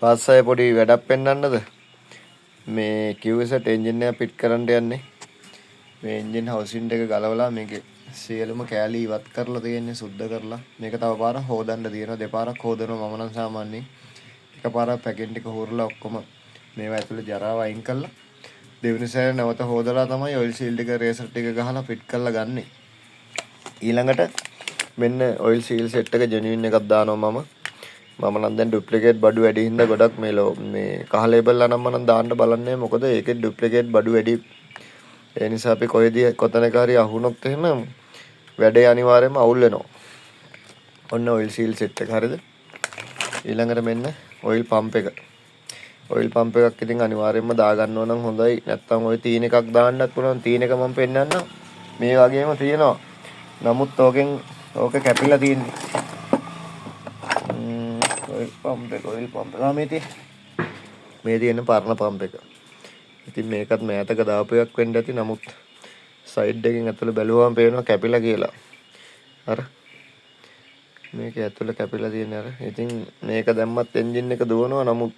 පාස්සය පොඩි වැඩක් පෙන්වන්නද? මේ QS එන්ජින් එක පිට් කරන්න යන්නේ. මේ එන්ජින් හවුසින් එක ගලවලා මේකේ සියලුම කෑලි ඉවත් කරලා තියෙන්නේ සුද්ධ කරලා. මේක තව පාරක් හොදන්න තියෙනවා. දෙපාරක් හොදනවා මම නම් සාමාන්‍යයෙන්. එකපාරක් පැකට් ටික හොරලා ඔක්කොම මේවා ඇතුලේ ජරාව අයින් කරලා දෙවෙනි සැරේ නැවත හොදලා තමයි ඔයිල් සීල් ටික රේසර් ටික ගහලා ෆිට් කරලා ගන්නෙ. ඊළඟට මෙන්න ඔයිල් සීල් සෙට් එක ජෙනුයින් එකක් දානවා මම. මම නම් දැන් ඩුප්ලිකේට් බඩු වැඩි හින්දා ගොඩක් මේ කහ ලේබල් ලා නම් මම දාන්න බලන්නේ මොකද ඒකේ ඩුප්ලිකේට් බඩු වැඩි. ඒ නිසා අපි කොතනක හරි අහුනොත් එහෙම වැඩේ අනිවාර්යයෙන්ම අවුල් වෙනවා. ඔන්න ඔයිල් සීල් සෙට් එක හරියද? ඊළඟට මෙන්න ඔයිල් පම්ප් එක. ඔයිල් පම්ප් එකක් ඉතින් අනිවාර්යයෙන්ම දාගන්න ඕන නම් හොඳයි. නැත්තම් ඔය තීන එකක් දාන්නත් පුළුවන්. තීන එක මම පෙන්නන්නම්. මේ වගේම තියෙනවා. නමුත් ඕක කැපිලා තියෙන්නේ. ඔයිල් පම්ප් එක මේ තියෙන පරණ පම්ප් එක. ඉතින් මේකත් මෑතක දාපු එකක් වෙන්න ඇති. නමුත් සයිඩ් එකෙන් ඇතුළේ බැලුවම පේනවා කැපිලා කියලා. අර මේක ඇතුළේ කැපිලා තියෙන අර. ඉතින් මේක දැම්මත් එන්ජින් එක දුවනවා. නමුත්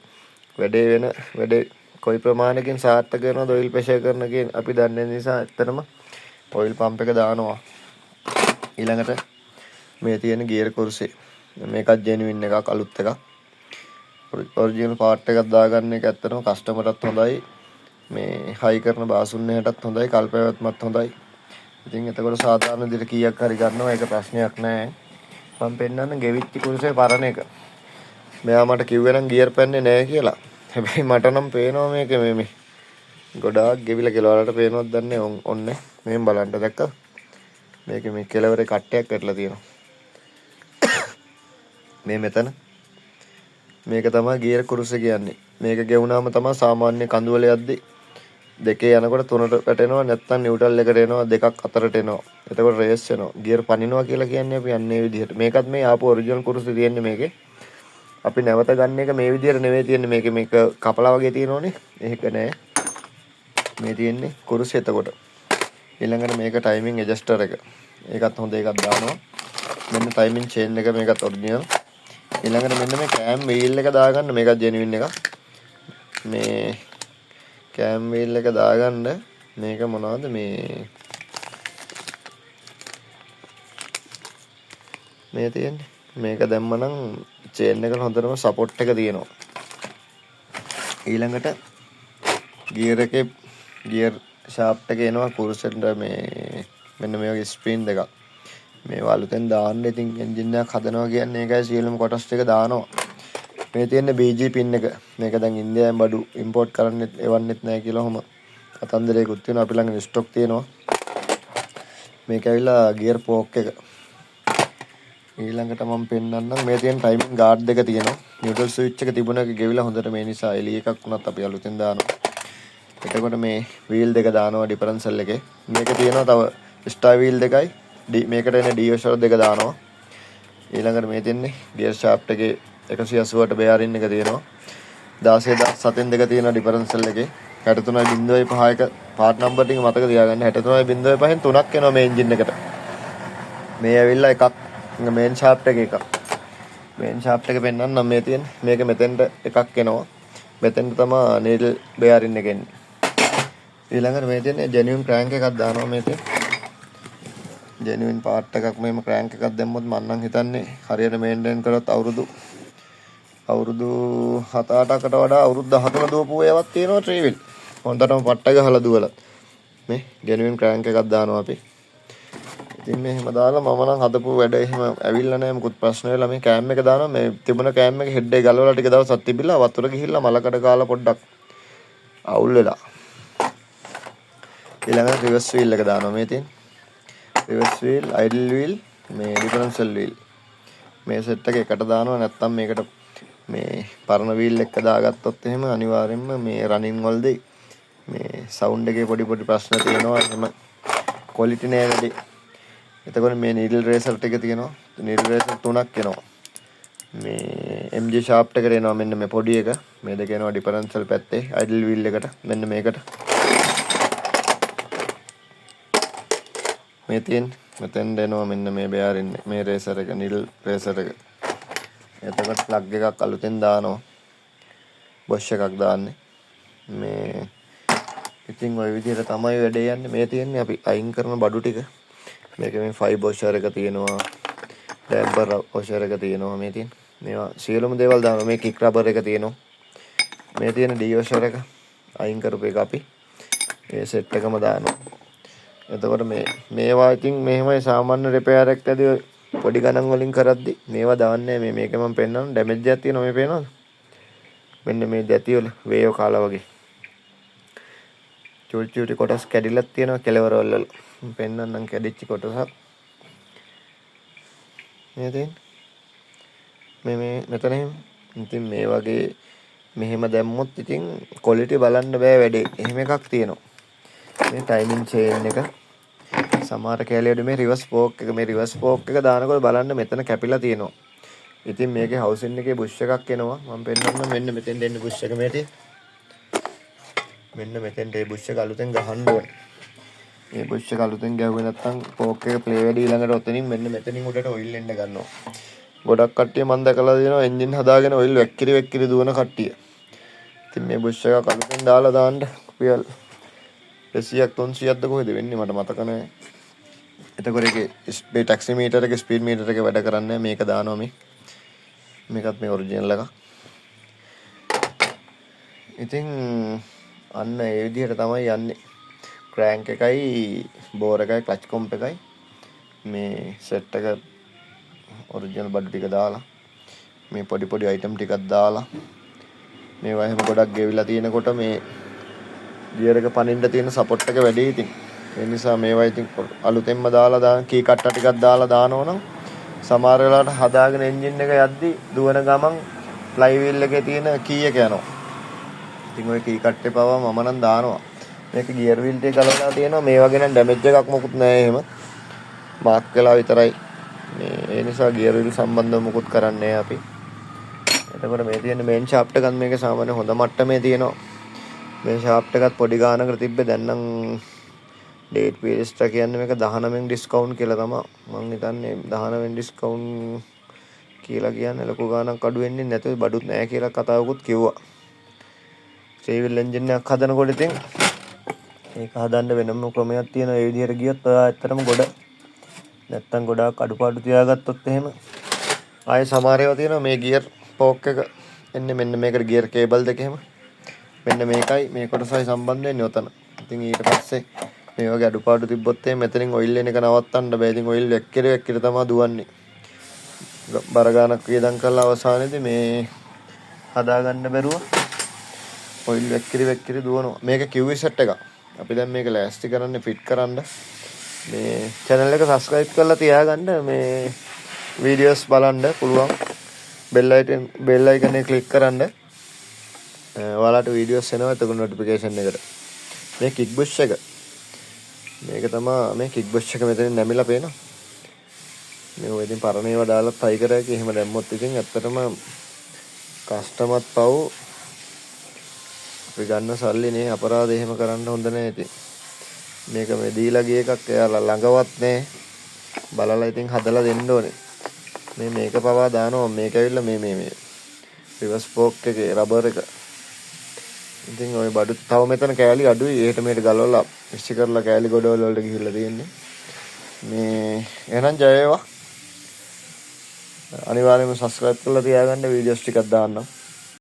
වැඩේ කොයි ප්‍රමාණයකින් සාර්ථක වෙනවද ඔයිල් ප්‍රෙෂර් කරන කියන අපි දන්නේ නිසා ඇත්තටම ඔයිල් පම්ප් එක දානවා. ඊළඟට මේ තියෙන ගියර් කුරුසේ. මේකත් ජෙනුයින් එකක් අලුත් එකක්. ඔරිජිනල් පාර්ට් එකක් දාගන්න එක ඇත්තටම කස්ටමර්ටත් හොඳයි. මේ හයි කරන බාසුන්නයටත් හොඳයි, කල්පැවැත්මත් හොඳයි. ඉතින් එතකොට සාධාරණ විදිහට කීයක් හරි ගන්නවා ඒක ප්‍රශ්නයක් නෑ. මම පෙන්නන්න ගෙවිච්ච කුරුසේ පරණ එක. මෙයා මට කිව්වේ නම් ගියර් පැන්නේ නෑ කියලා. හැබැයි මට නම් පේනවා මේක මේ ගොඩාක් ගෙවිලා කියලා වලට පේනවද දන්නේ ඔන්නේ. මෙහෙන් බලන්න දැක්කද? මේකේ මේ කෙලවරේ කට්ටයක් වැටලා තියෙනවා. මේ මෙතන මේක තමයි ගියර් කුරුසේ කියන්නේ. මේක ගෙවුනාම තමයි සාමාන්‍ය කඳුවල යද්දි දෙකේ යනකොට තුනට වැටෙනවා නැත්නම් නිව්ට්‍රල් එකට එනවා දෙකක් අතරට එනවා. එතකොට රේස් වෙනවා. ගියර් පනිනවා කියලා කියන්නේ අපි යන්නේ විදිහට. මේකත් මේ ආපු ඔරිජිනල් කුරුසේ තියෙන්නේ මේකේ. අපි නැවත ගන්න එක මේ විදිහට නෙවෙයි තියෙන්නේ. මේක කපලා වගේ තියෙනෝනේ. ඒක නෑ. මේ තියෙන්නේ කුරුසේ එතකොට. ඊළඟට මේක ටයිමින් ඇඩ්ජස්ටර් එක. ඒකත් හොඳ එකක් දානවා. මෙන්න ටයිමින් චේන්ජ් එක මේකත් ඔරිජිනල්. ඊළඟට මෙන්න මේ කෑම් වීල් එක දාගන්න මේකත් ජෙනුයින් එකක්. මේ කෑම් වීල් එක දාගන්න මේක මොනවද මේ තියෙන්නේ. මේක දැම්මනම් චේන් එකට හොඳටම සපෝට් එක තියෙනවා. ඊළඟට ගියර් ෂාෆ්ට් එක එනවා කුරුසෙට මෙන්න මේ වගේ ස්ප්‍රින් දෙකක්. මේවා අලුතෙන් දාන්න ඉතින් එන්ජින් එකක් හදනවා කියන්නේ ඒකයි සියලුම කොටස් ටික දානවා. මේ තියෙන BG පින් එක. මේක දැන් ඉන්දියාවෙන් බඩු ඉම්පෝට් කරන්නෙත් එවන්නෙත් නැහැ කියලා ඔහම කතන්දරයකුත් තියෙනවා. අපි ළඟ ස්ටොක් තියෙනවා. මේක ඇවිල්ලා ගියර් පෝක් එක. ඊළඟට මම පෙන්නන්නම් මේ තියෙන ටයිමින් ගාඩ් දෙක තියෙනවා. නියුට්‍රල් ස්විච් එක තිබුණ එක ගෙවිලා හොඳට මේ නිසා එළිය එකක් වුණත් අපි අලුතෙන් දානවා. එතකොට මේ වීල් දෙක දානවා ඩිෆරන්ෂල් එකේ. මේක තියෙනවා තව ස්ටාර් වීල් දෙකයි මේකට එන ඩීවර්ෂර් දෙක දානවා. ඊළඟට මේ තියෙන්නේ ගියර් ෂාෆ්ට් එකේ 180ට බෙයාරින් එක තියෙනවා. 16.7න් දෙක තියෙනවා ඩිෆරන්ෂල් එකේ. 63.51 පාර්ට් නම්බර් ටික මතක තියාගන්න. 63.5න් 3ක් එනවා මේ එන්ජින් එකට. මේ ඇවිල්ලා එකක් මේන් ෂාෆ්ට් එකේ එකක්. මේන් ෂාෆ්ට් එක පෙන්නන්නම් මේ තියෙන්නේ. මේක මෙතෙන්ට එකක් එනවා. මෙතෙන්ට තමයි නීඩල් බෙයාරින් එක එන්නේ. ඊළඟට මේ තියෙන්නේ ජෙනුයින් ක්‍රෑන්ක් එකක් දානවා මේ තියෙන්නේ. ජෙනුයින් පාර්ට් එකක් මෙහෙම ක්‍රෑන්ක් එකක් දැම්මොත් මම නම් හිතන්නේ හරියට මේන්ටේන් කරොත් අවුරුදු 7-8කට වඩා අවුරුදු 13 දුවපු ඒවාක් තියෙනවා ට්‍රීවිල්. හොඳටම පට්ට ගහලා දුවලා. මේ ජෙනුයින් ක්‍රෑන්ක් එකක් දානවා අපි. ඉතින් මෙහෙම දාලා මම නම් හදපු වැඩ එහෙම ඇවිල්ලා නැහැ මොකුත් ප්‍රශ්න වෙලා මේ කෑම් එක දානවා. මේ තිබුණ කෑම් එක හෙඩ් එක ගලවලා ටික දවසක් තිබිලා වතුර ගිහිල්ලා මලකඩ කාලා පොඩ්ඩක් අවුල් වෙලා. ඊළඟට රිවර්ස් වීල් එක දානවා මේ තියෙන්නේ. රිවර්ස් වීල්, අයිඩල් වීල්, මේ ඩිෆරන්ෂල් වීල්. මේ සෙට් එක එකට දානවා නැත්නම් මේකට මේ පරණ වීල් එක දාගත්තොත් එහෙම අනිවාර්යෙන්ම මේ රනින් වලදී මේ සවුන්ඩ් එකේ පොඩි ප්‍රශ්න තියෙනවා. එහෙම ක්වොලිටි නෑ වැඩි. එතකොට මේ නීඩල් රේසර් ටික තියෙනවා. නීඩල් රේසර් 3ක් එනවා. මේ MG ෂාෆ්ට් එකට එනවා මෙන්න මේ පොඩි එක. මේ දෙක එනවා ඩිෆරන්ෂල් පැත්තේ අයිඩල් වීල් එකට. මෙන්න මේකට. මේ තියෙන්නේ මෙතෙන්ට එනවා මෙන්න මේ බෙයාරින් මේ රේසර් එක නීඩල් රේසර් එක. එතකොට ප්ලග් එකක් අලුතෙන් දානවා. බොෂ් එකක් දාන්නේ. මේ ඉතින් ওই විදිහට තමයි වැඩේ යන්නේ. මේ තියෙන්නේ අපි අයින් කරන බඩු ටික. මේකේ මේ 5 බොෂර් එක තියෙනවා. ඩැම්පර් බොෂර් එක තියෙනවා මේ තියෙන. මේවා සියලුම දේවල් දානවා. මේ කික් රබර් එක තියෙනවා. මේ තියෙන ඩියෝෂර් එක අයින් කරපු එක අපි ඒ සෙට් එකම දානවා. එතකොට මේවා ඉතින් මෙහෙමයි සාමාන්‍ය රිපෙයාර් එකක් ඇදී පොඩි ගණන් වලින් කරද්දි මේවා දාන්නේ මේක මම පෙන්නනවා ඩැමේජ් එකක් තියෙනවා මේ පේනවද? මෙන්න මේ දැති වල වේයෝ කාලා වගේ. චූටි චූටි කොටස් කැඩිලක් තියෙනවා කෙලවරවල වල. මම පෙන්නන්නම් කැඩිච්ච කොටසක්. මේ තියෙන්නේ මේ මෙතන එහෙම. ඉතින් මේ වගේ මෙහෙම දැම්මොත් ඉතින් ක්වොලිටි බලන්න බෑ වැඩේ. එහෙම එකක් තියෙනවා. මේ ටයිමින් චේන් එක සමහර කැලියඩ මේ රිවර්ස් ස්පෝක් එක දානකොට බලන්න මෙතන කැපිලා තියෙනවා. ඉතින් මේකේ හවුසින් එකේ බුෂ් එකක් එනවා. මම පෙන්නන්නම් මෙන්න මෙතෙන් දෙන්න බුෂ් එක මේටි. මෙන්න මෙතෙන් ඒ බුෂ් එක අලුතෙන් ගහන්න ඕනේ. මේ බුෂ් එක අලුතෙන් ගැහුවේ නැත්නම් ස්පෝක් එක ප්ලේ වැඩි ඊළඟට ඔතනින් මෙන්න මෙතනින් උඩට ඔයිල් එන්න ගන්නවා. ගොඩක් කට්ටිය මම දැකලා තියෙනවා එන්ජින් හදාගෙන ඔයිල් වැක්කිරි දුවන කට්ටිය. ඉතින් මේ බුෂ් එකක් අලුතෙන් දාලා දාන්න රුපියල් 200ක් 300ක්ද කොහෙද වෙන්නේ මට මතක නැහැ. එතකොට ඒකේ ස්පීඩ් ටැක්සි මීටර් එකේ ස්පීඩ් මීටර් එක වැඩ කරන්නේ මේක දානවා මේ. මේකත් මේ ඔරිජිනල් එක. ඉතින් අන්න ඒ විදිහට තමයි යන්නේ. ක්‍රෑන්ක් එකයි බෝර් එකයි ක්ලච් කොම්ප් එකයි මේ සෙට් එක ඔරිජිනල් බඩු ටික දාලා මේ පොඩි පොඩි අයිටම් ටිකක් දාලා මේවා එහෙම ගොඩක් ගෙවිලා තියෙනකොට මේ ගියර් එක පනින්න තියෙන සපෝට් එක වැඩි ඉතින් ඒ නිසා මේවා ඉතින් අලුතෙන්ම දාලා කී කට්ට ටිකක් දාලා දානවනම් සමහර වෙලාවට හදාගෙන එන්ජින් එක යද්දි දුවන ගමන් ෆ්ලයි වීල් එකේ තියෙන කී එක යනවා. ඉතින් ওই කී කට්ටේ පවා මම නම් දානවා. මේක ගියර් වීල් ටික ගලවලා තියෙනවා. මේ වගේ නම් ඩැමේජ් එකක් මොකුත් නැහැ එහෙම. මාක් වෙලා විතරයි. මේ ඒ නිසා ගියර් වීල් සම්බන්ධව මොකුත් කරන්නේ නැහැ අපි. එතකොට මේ තියෙන මේන් ෂාෆ්ට් එකත් මේක සාමාන්‍ය හොඳ මට්ටමේ තියෙනවා. මේ ෂාෆ්ට් එකත් පොඩි ගානකට තිබ්බේ දැන් නම් ඩේට් පීරියඩ්ස් කියන්නේ මේක 19න් ඩිස්කවුන්ට් කියලා තමයි මම හිතන්නේ 19න් ඩිස්කවුන්ට් කියලා කියන්නේ ලොකු ගානක් අඩු වෙන්නේ නැතුව බඩුත් නැහැ කියලා කතාවකුත් කිව්වා. සේවිල් එන්ජින් එකක් හදනකොට ඉතින් ඒක හදන්න වෙනම ක්‍රමයක් තියෙනවා. ඒ විදිහට ගියොත් ඔයා ඇත්තටම ගොඩ නැත්තම් ගොඩාක් අඩුපාඩු තියාගත්තොත් එහෙම ආයේ සමහර ඒවා තියෙනවා මේ ගියර් පෝක් එක එන්නේ මෙන්න මේකට ගියර් කේබල් දෙක එහෙම මෙන්න මේකයි මේ කොටසයි සම්බන්ධ වෙන්නේ උතන. ඉතින් ඊට පස්සේ මේ වගේ අඩුපාඩු තිබ්බොත් එහෙම මෙතනින් ඔයිල් එන එක නවත්තන්න බෑ. ඉතින් ඔයිල් වැක්කිරි තමයි දුවන්නේ. බර ගානක් වියදම් කරලා අවසානයේදී මේ හදාගන්න බැරුව ඔයිල් වැක්කිරි දුවනවා. මේක QV සෙට් එකක්. අපි දැන් මේක ලෑස්ති කරන්න ෆිට කරන්න මේ channel එක subscribe කරලා තියාගන්න මේ videos බලන්න පුළුවන්. bell icon එක click කරන්න. ඔයාලට videos එනවා එතකොට notification එකට. මේ kick bush එක. මේක තමයි මේ kick bush එක මෙතනින් නැමිලා පේනවා. මේ ඔය ඉතින් පරණ ඒවා දාලා try කරලා එහෙම දැම්මොත් ඉතින් ඇත්තටම කස්ටමර්ත් පව් අපි ගන්න සල්ලි නේ අපරාධ එහෙම කරන්න හොඳ නැහැ ඉතින්. මේක මේ දීලා ගිය එකක් එයාලා ළඟවත් නැහැ. බලලා ඉතින් හදලා දෙන්න ඕනේ. මේක පවා දානවා මේක ඇවිල්ලා මේ රිවර්ස් ස්පෝක් එකේ රබර් එක. ඉතින් ওই බඩු තව මෙතන කෑලි අඩුයි. එහෙට මෙහෙට ගලවලා ඉස්ටි කරලා කෑලි ගොඩවල වලට ගිහිල්ලා තියෙන්නේ. මේ එහෙනම් ජය වේවා. අනිවාර්යයෙන්ම subscribe කරලා තියාගන්න වීඩියෝස් ටිකක් දාන්නම්.